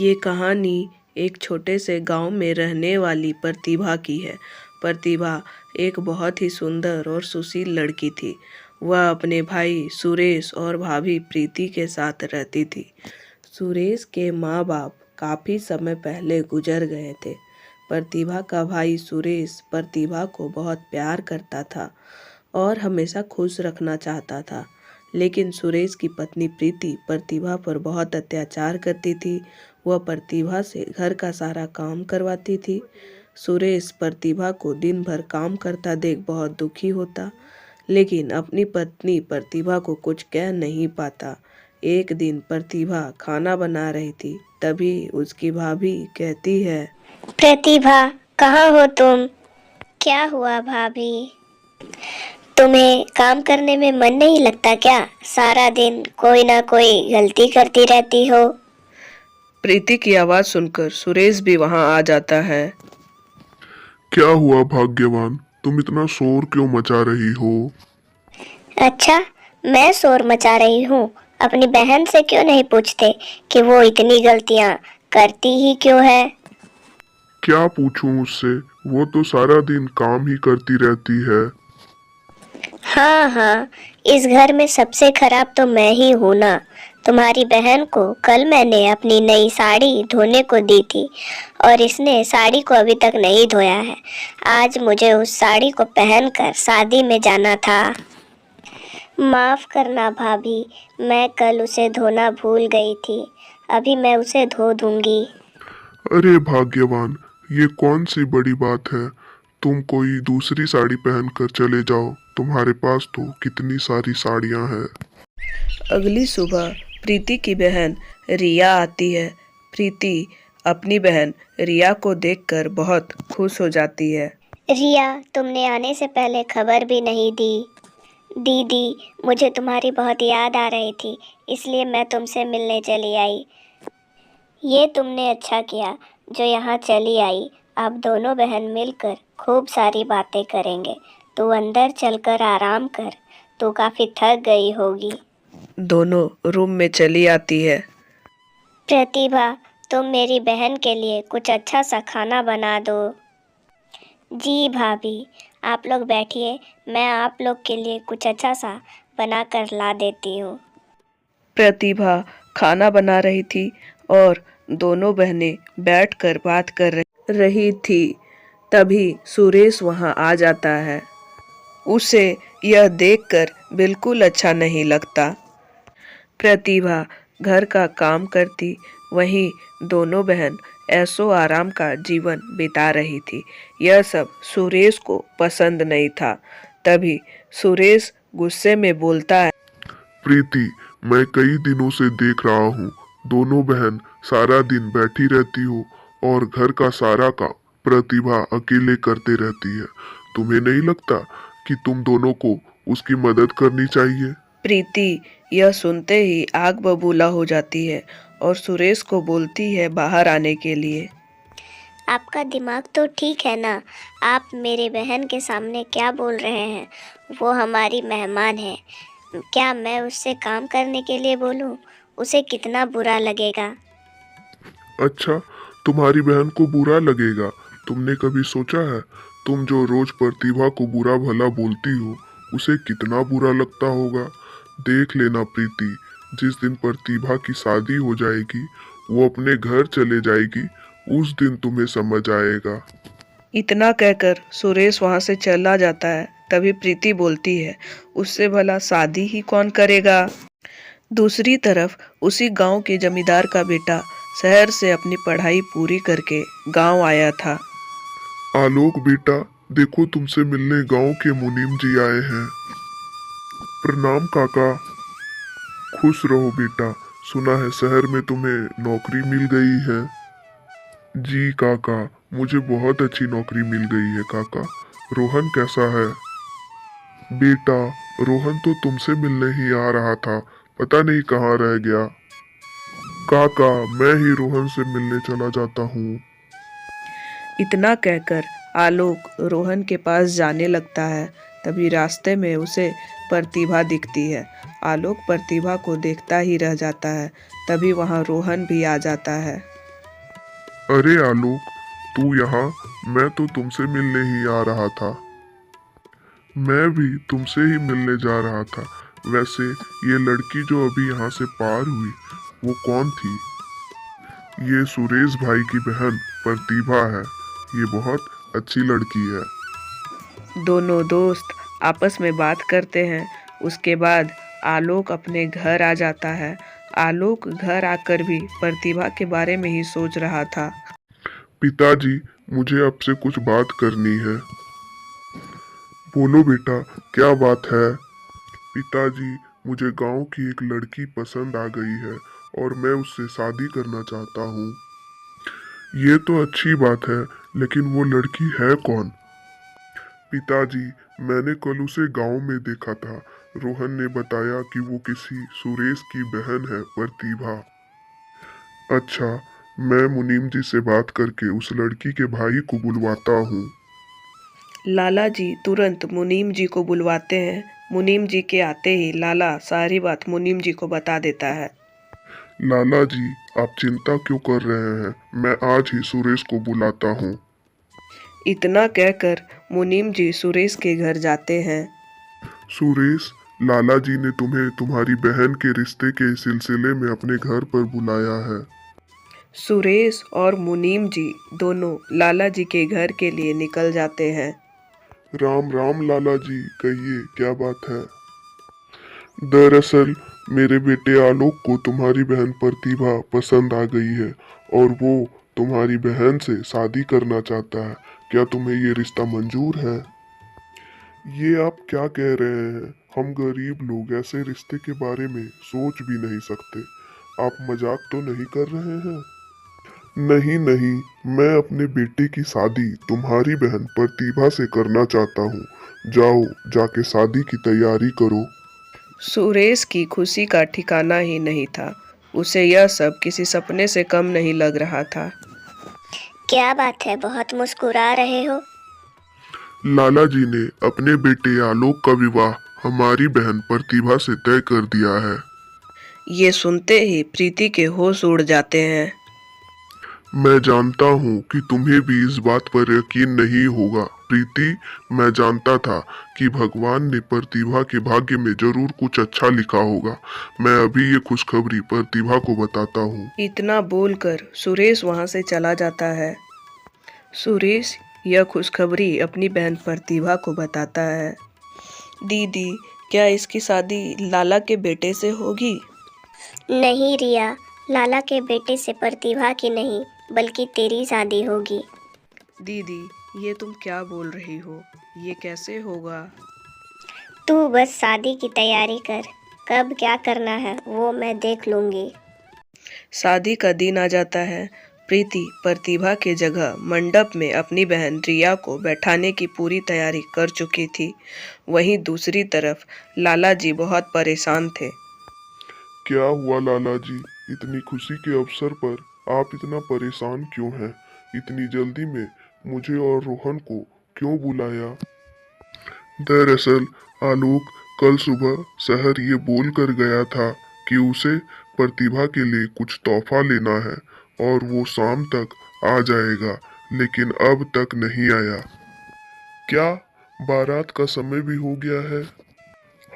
ये कहानी एक छोटे से गांव में रहने वाली प्रतिभा की है। प्रतिभा एक बहुत ही सुंदर और सुशील लड़की थी। वह अपने भाई सुरेश और भाभी प्रीति के साथ रहती थी। सुरेश के माँ बाप काफ़ी समय पहले गुजर गए थे। प्रतिभा का भाई सुरेश प्रतिभा को बहुत प्यार करता था और हमेशा खुश रखना चाहता था। लेकिन सुरेश की पत्नी प्रीति प्रतिभा पर बहुत अत्याचार करती थी। वह प्रतिभा से घर का सारा काम करवाती थी। सुरेश प्रतिभा को दिन भर काम करता देख बहुत दुखी होता, लेकिन अपनी पत्नी प्रतिभा को कुछ कह नहीं पाता। एक दिन प्रतिभा खाना बना रही थी, तभी उसकी भाभी कहती है, प्रतिभा, कहाँ हो तुम? क्या हुआ भाभी? तुम्हें काम करने में मन नहीं लगता क्या? सारा दिन कोई ना कोई गलती करती रहती हो। प्रीति की आवाज़ सुनकर सुरेश भी वहां आ जाता है। क्या हुआ भाग्यवान, तुम इतना शोर क्यों मचा रही हो? अच्छा, मैं शोर मचा रही हूँ। अपनी बहन से क्यों नहीं पूछते कि वो इतनी गलतियाँ करती ही क्यों है? क्या पूछूं उससे, वो तो सारा दिन काम ही करती रहती है। हाँ, इस घर में सबसे खराब तो मैं ही हूँ ना। तुम्हारी बहन को कल मैंने अपनी नई साड़ी धोने को दी थी और इसने साड़ी को अभी तक नहीं धोया है। आज मुझे उस साड़ी को पहनकर शादी में जाना था। माफ़ करना भाभी, मैं कल उसे धोना भूल गई थी। अभी मैं उसे धो दूंगी। अरे भाग्यवान, ये कौन सी बड़ी बात है। तुम कोई दूसरी साड़ी पहनकर चले जाओ, तुम्हारे पास तो कितनी सारी साड़ियां हैं। अगली सुबह प्रीति की बहन रिया आती है। प्रीति अपनी बहन रिया को देखकर बहुत खुश हो जाती है। रिया, तुमने आने से पहले खबर भी नहीं दी। दीदी, मुझे तुम्हारी बहुत याद आ रही थी, इसलिए मैं तुमसे मिलने चली आई। ये तुमने अच्छा किया जो यहाँ चली आई। अब दोनों बहन मिलकर खूब सारी बातें करेंगे। तू अंदर चलकर आराम कर, तू काफ़ी थक गई होगी। दोनों रूम में चली आती है। प्रतिभा, तुम मेरी बहन के लिए कुछ अच्छा सा खाना बना दो। जी भाभी, आप लोग बैठिए, मैं आप लोग के लिए कुछ अच्छा सा बना कर ला देती हूँ। प्रतिभा खाना बना रही थी और दोनों बहनें बैठकर बात कर रही थी। तभी सुरेश वहां आ जाता है। उसे यह देखकर बिल्कुल अच्छा नहीं लगता। प्रतिभा घर का काम करती, वहीं दोनों बहन ऐशो आराम का जीवन बिता रही थी। यह सब सुरेश को पसंद नहीं था। तभी सुरेश गुस्से में बोलता है, प्रीति, मैं कई दिनों से देख रहा हूँ, दोनों बहन सारा दिन बैठी रहती हो और घर का सारा काम प्रतिभा अकेले करते रहती है। तुम्हें नहीं लगता कि तुम दोनों को उसकी मदद करनी चाहिए? प्रीति यह सुनते ही आग बबूला हो जाती है और सुरेश को बोलती है बाहर आने के लिए। आपका दिमाग तो ठीक है ना? आप मेरे बहन के सामने क्या बोल रहे हैं? वो हमारी मेहमान है। क्या मैं उससे काम करने के लिए बोलूं? उसे कितना बुरा लगेगा। अच्छा, तुम्हारी बहन को बुरा लगेगा? तुमने कभी सोचा है, तुम जो रोज प्रतिभा को बुरा भला बोलती हो, उसे कितना बुरा लगता होगा? देख लेना प्रीति, जिस दिन प्रतिभा की शादी हो जाएगी, वो अपने घर चले जाएगी, उस दिन तुम्हें समझ आएगा। इतना कहकर सुरेश वहां से चला जाता है। तभी प्रीति बोलती है, उससे भला शादी ही कौन करेगा। दूसरी तरफ उसी गांव के जमींदार का बेटा शहर से अपनी पढ़ाई पूरी करके गांव आया था। आलोक बेटा, देखो तुमसे मिलने गांव के मुनीम जी आए हैं। प्रणाम काका। खुश रहो बेटा, सुना है शहर में तुम्हें नौकरी मिल गई है। जी काका, मुझे बहुत अच्छी नौकरी मिल गई है काका। रोहन कैसा है? बेटा, रोहन तो तुमसे मिलने ही आ रहा था, पता नहीं कहाँ रह गया। काका, मैं ही रोहन से मिलने चला जाता हूँ। इतना कहकर आलोक रोहन के पास जाने लगता है। तभी रास्ते में उसे प्रतिभा दिखती है। आलोक प्रतिभा को देखता ही रह जाता है। तभी वहां रोहन भी आ जाता है। अरे आलोक, तू यहाँ? मैं तो तुमसे मिलने ही आ रहा था। मैं भी तुमसे ही मिलने जा रहा था। वैसे ये लड़की जो अभी यहाँ से पार हुई, वो कौन थी? ये सुरेश भाई की बहन प्रतिभा है। ये बहुत अच्छी लड़की है। दोनों दोस्त आपस में बात करते हैं। उसके बाद आलोक अपने घर आ जाता है। आलोक घर आकर भी प्रतिभा के बारे में ही सोच रहा था। पिताजी, मुझे आपसे कुछ बात करनी है। बोलो बेटा, क्या बात है? पिताजी, मुझे गांव की एक लड़की पसंद आ गई है और मैं उससे शादी करना चाहता हूँ। ये तो अच्छी बात है, लेकिन वो लड़की है कौन? पिताजी, मैंने कल उसे गांव में देखा था। रोहन ने बताया कि वो किसी सुरेश की बहन है, प्रतिभा। अच्छा, मैं मुनीम जी से बात करके उस लड़की के भाई को बुलवाता हूँ। लाला जी तुरंत मुनीम जी को बुलवाते हैं। मुनीम जी के आते ही लाला सारी बात मुनीम जी को बता देता है। लाला जी, आप चिंता क्यों कर रहे हैं? मैं आज ही सुरेश को बुलाता हूँ। इतना कहकर मुनीम जी सुरेश के घर जाते हैं। सुरेश, लाला जी ने तुम्हें तुम्हारी बहन के रिश्ते के सिलसिले में अपने घर पर बुलाया है। सुरेश और मुनीम जी दोनों लाला जी के घर के लिए निकल जाते हैं। राम राम लाला जी, कहिए क्या बात है? दरअसल मेरे बेटे आलोक को तुम्हारी बहन प्रतिभा पसंद आ गई है और वो तुम्हारी बहन से शादी करना चाहता है। क्या तुम्हें ये रिश्ता मंजूर है? ये आप क्या कह रहे हैं? हम गरीब लोग ऐसे रिश्ते के बारे में सोच भी नहीं सकते। आप मजाक तो नहीं कर रहे हैं? नहीं नहीं, मैं अपने बेटे की शादी तुम्हारी बहन प्रतिभा से करना चाहता हूँ। जाओ, जाके शादी की तैयारी करो। सुरेश की खुशी का ठिकाना ही नहीं था। उसे यह सब किसी सपने से कम नहीं लग रहा था। क्या बात है, बहुत मुस्कुरा रहे हो? लाला जी ने अपने बेटे आलोक का विवाह हमारी बहन प्रतिभा से तय कर दिया है। ये सुनते ही प्रीति के होश उड़ जाते हैं। मैं जानता हूँ कि तुम्हें भी इस बात पर यकीन नहीं होगा प्रीति। मैं जानता था कि भगवान ने प्रतिभा के भाग्य में जरूर कुछ अच्छा लिखा होगा। मैं अभी ये खुशखबरी प्रतिभा को बताता हूँ। इतना बोलकर सुरेश वहां से चला जाता है। सुरेश यह खुशखबरी अपनी बहन प्रतिभा को बताता है। दीदी, क्या इसकी शादी लाला के बेटे से होगी? नहीं रिया, लाला के बेटे से प्रतिभा की नहीं, बल्कि तेरी शादी होगी। दीदी, ये तुम क्या बोल रही हो? ये कैसे होगा? तू बस शादी की तैयारी कर। कब क्या करना है वो मैं देख लूंगी। शादी का दिन आ जाता है। प्रीति प्रतिभा के जगह मंडप में अपनी बहन रिया को बैठाने की पूरी तैयारी कर चुकी थी। वहीं दूसरी तरफ लाला जी बहुत परेशान थे। क्या हुआ लाला जी? इतनी खुशी के अवसर पर आप इतना परेशान क्यों हैं? इतनी जल्दी में मुझे और रोहन को क्यों बुलाया? दरअसल आलोक कल सुबह शहर ये बोल कर गया था कि उसे प्रतिभा के लिए कुछ तोहफा लेना है और वो शाम तक आ जाएगा, लेकिन अब तक नहीं आया। क्या बारात का समय भी हो गया है?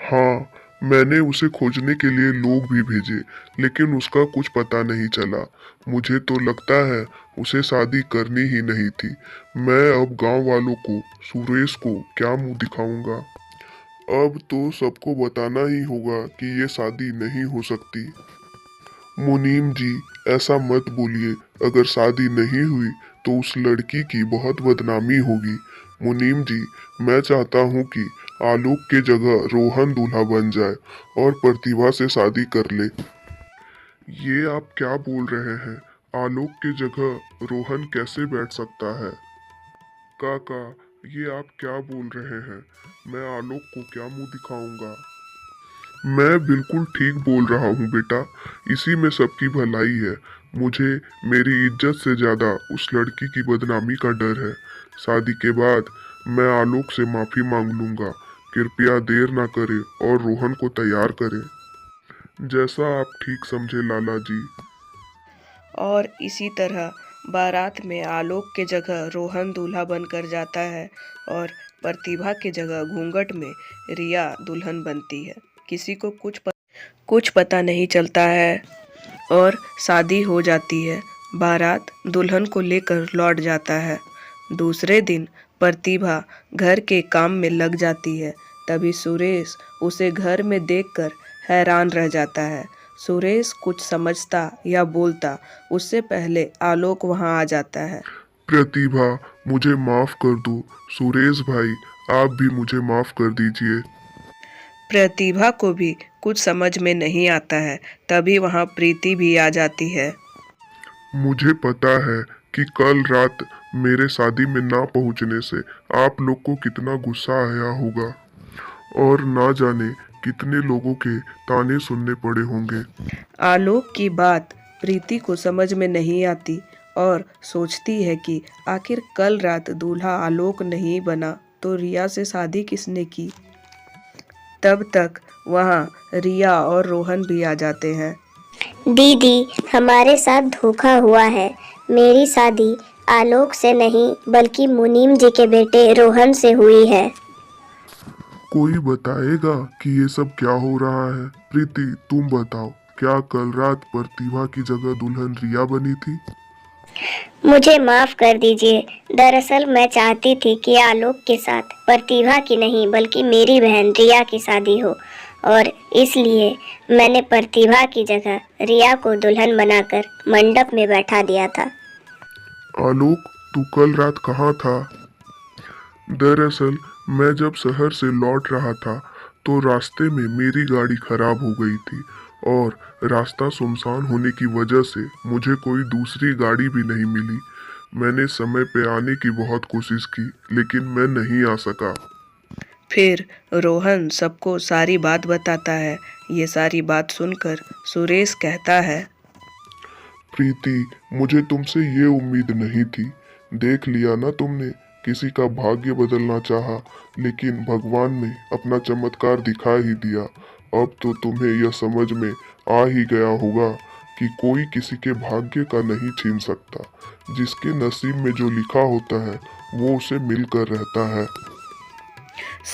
हाँ, मैंने उसे खोजने के लिए लोग भी भेजे, लेकिन उसका कुछ पता नहीं चला। मुझे तो लगता है उसे शादी करनी ही नहीं थी। मैं अब गांव वालों को, सुरेश को क्या मुंह दिखाऊंगा? अब तो सबको बताना ही होगा कि ये शादी नहीं हो सकती। मुनीम जी, ऐसा मत बोलिए। अगर शादी नहीं हुई तो उस लड़की की बहुत बदनामी होगी। मुनीम जी, मैं चाहता हूँ कि आलोक के जगह रोहन दूल्हा बन जाए और प्रतिभा से शादी कर ले। ये आप क्या बोल रहे हैं? आलोक के जगह रोहन कैसे बैठ सकता है? काका, ये आप क्या बोल रहे हैं? मैं आलोक को क्या मुंह दिखाऊंगा? मैं बिल्कुल ठीक बोल रहा हूँ बेटा। इसी में सबकी भलाई है। मुझे मेरी इज्जत से ज्यादा उस लड़की की बदनामी का डर है। शादी के बाद मैं आलोक से माफी मांग लूंगा। कृपया देर ना करें और रोहन को तैयार करें। जैसा आप ठीक समझे लाला जी। और इसी तरह बारात में आलोक के जगह रोहन दूल्हा बनकर जाता है और प्रतिभा के जगह घूंघट में रिया दुल्हन बनती है। किसी को कुछ पता नहीं चलता है और शादी हो जाती है। बारात दुल्हन को लेकर लौट जाता है। दूसरे दिन प्रतिभा घर के काम में लग जाती है। तभी सुरेश उसे घर में देखकर हैरान रह जाता है। सुरेश कुछ समझता या बोलता उससे पहले आलोक वहां आ जाता है। प्रतिभा, मुझे माफ कर दो। सुरेश भाई, आप भी मुझे माफ कर दीजिए। प्रतिभा को भी कुछ समझ में नहीं आता है। तभी वहां प्रीति भी आ जाती है। मुझे पता है कि कल रात मेरे शादी में ना पहुंचने से आप लोग को कितना गुस्सा आया होगा और ना जाने कितने लोगों के ताने सुनने पड़े होंगे। आलोक की बात प्रीति को समझ में नहीं आती और सोचती है कि आखिर कल रात दूल्हा आलोक नहीं बना तो रिया से शादी किसने की। तब तक वहां रिया और रोहन भी आ जाते हैं। दीदी, हमारे साथ धोखा हुआ है। मेरी शादी आलोक से नहीं बल्कि मुनीम जी के बेटे रोहन से हुई है। कोई बताएगा कि ये सब क्या हो रहा है? प्रीति, तुम बताओ, क्या कल रात प्रतिभा की जगह दुल्हन रिया बनी थी? मुझे माफ कर दीजिए। दरअसल मैं चाहती थी कि आलोक के साथ प्रतिभा की नहीं बल्कि मेरी बहन रिया की शादी हो और इसलिए मैंने प्रतिभा की जगह रिया को दुल्हन बनाकर मंडप में बैठा दिया था। आलोक, तू कल रात कहाँ था? दरअसल मैं जब शहर से लौट रहा था तो रास्ते में मेरी गाड़ी खराब हो गई थी और रास्ता सुनसान होने की वजह से मुझे कोई दूसरी गाड़ी भी नहीं मिली। मैंने समय पे आने की बहुत कोशिश की लेकिन मैं नहीं आ सका। फिर रोहन सबको सारी बात बताता है। ये सारी बात सुनकर सुरेश कहता है, प्रीति, मुझे तुमसे ये उम्मीद नहीं थी। देख लिया ना तुमने, किसी का भाग्य बदलना चाहा लेकिन भगवान ने अपना चमत्कार दिखा ही दिया। अब तो तुम्हें यह समझ में आ ही गया होगा कि कोई किसी के भाग्य का नहीं छीन सकता। जिसके नसीब में जो लिखा होता है वो उसे मिलकर रहता है।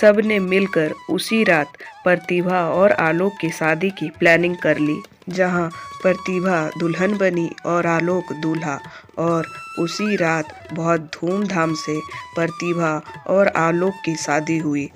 सबने मिलकर उसी रात प्रतिभा और आलोक की शादी की प्लानिंग कर ली, जहां प्रतिभा दुल्हन बनी और आलोक दूल्हा। और उसी रात बहुत धूमधाम से प्रतिभा और आलोक की शादी हुई।